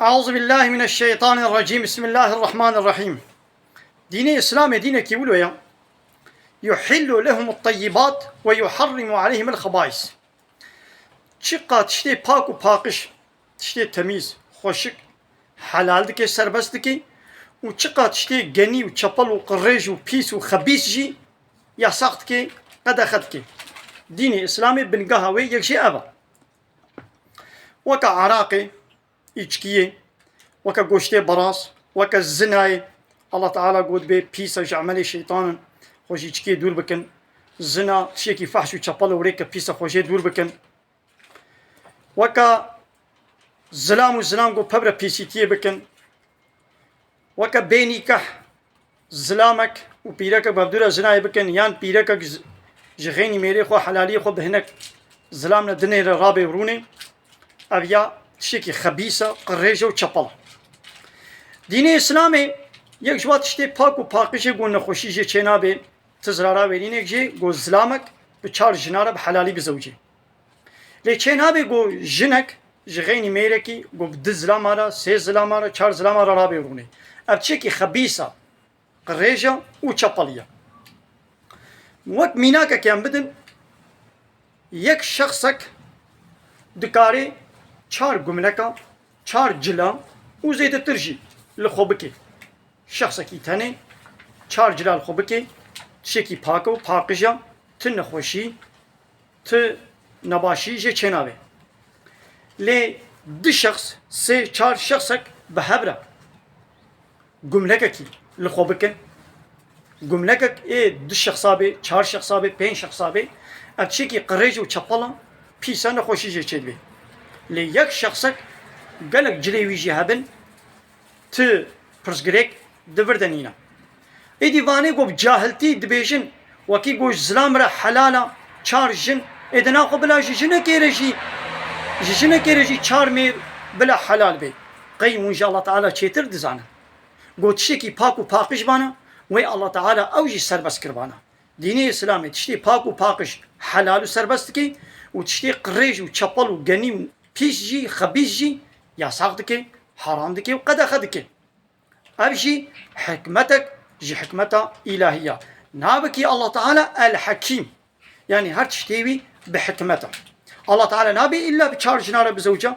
أعوذ بالله من الشيطان الرجيم بسم الله الرحمن الرحيم. دين إسلام دين كيقولوا يا يحل لهم الطيبات ويحرم عليهم الخبائث. چقدر تشتي پاک و پاکش تشتي تمیز خوشک حلال دکی سربست دکی و چقدر تشتي گنی و چپل و قریج و پیس و خبیث جی yasak ki قدخت ki. دين إسلامي بنقها وي يكشي أبا وكا عراقي إيشكيه وكا قوشتي براس وكا الزناي الله تعالى قود بي بيسا جعملي شيطانا خوش إيشكيه دور بكن زنا شيكي فحش وشابال وريكا بيسا خوشي دور بكن وكا زلام وزلام قو ببرا بيسيتيه بكن وكا بيني كح زلامك وبيركك بابدورا زناي بكن يان بيركك جغيني ميري خو حلالي خو بهنك زلامنا دني رابي وروني أبيا تشتكي خبيثة قريجة وشابلا. دين إسلامي يك جوات تشتي باك وباقيشي قو نخوشيجي چنابي تزرارا ورينيك جي قو زلامك بچار جنارة بحلالي بزوجي لي چنابي قو جنك جغيني ميركي قو بد زلامارا سي زلامارا چار زلامارا رابي وروني أب تشتكي خبيثة قريجة وشابلية وقت ميناكا كان بدن يك شخصك دكاري چار گملكا چار جلا و زيت ترجي لخوبكي شخصك تاني چار جلا لخوبكي تشكي پاكو پاقجا تنخوشي ت نباشي جي چناوي لي دي شخص سي چار شخصك بهبرا گملكا كي لخوبكن گملكك ايه دو شخصابي چار شخصابي پين شخصابي اتشكي قريج و چپلا پیسا نخوشي جي چدوي لي يك شخصك قالك جلي ويجي هبن ت برسغريك دبردنينا اي ديواني قو بجاهلتي دبيجن وكي قو زلام را حلالا چار جن ادنا قو بلا جن كيرجي چار مير بلا حلال بي قيم ان شاء الله تعالى چيتر دزانا قو تشكي پاك و پاقش بانا وي الله تعالى اوجي سربس كربانا ديني اسلامي تشتي پاك و پاقش حلال و سربست كي و تشتي قريج و چپل و گني پیش جی خبیث جی yasak dike haram dike و قدخ dike ابجي حكمتك جي حكمتا إلهية نابكي الله تعالى الحكيم يعني هر تشتيوي بحكمته الله تعالى نابي إلا بچار جنارة بزوجة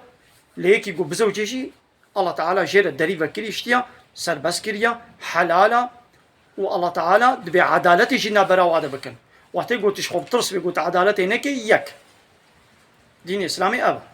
ليكي قو بزوجة جي الله تعالى جير دريبا كريشتيا سربس كريا حلالا والله تعالى دبي عدالتي جينا براو هذا بكن وقت قلت تشخب ترس بيقول عدالتي نكي يك دين إسلامي أبا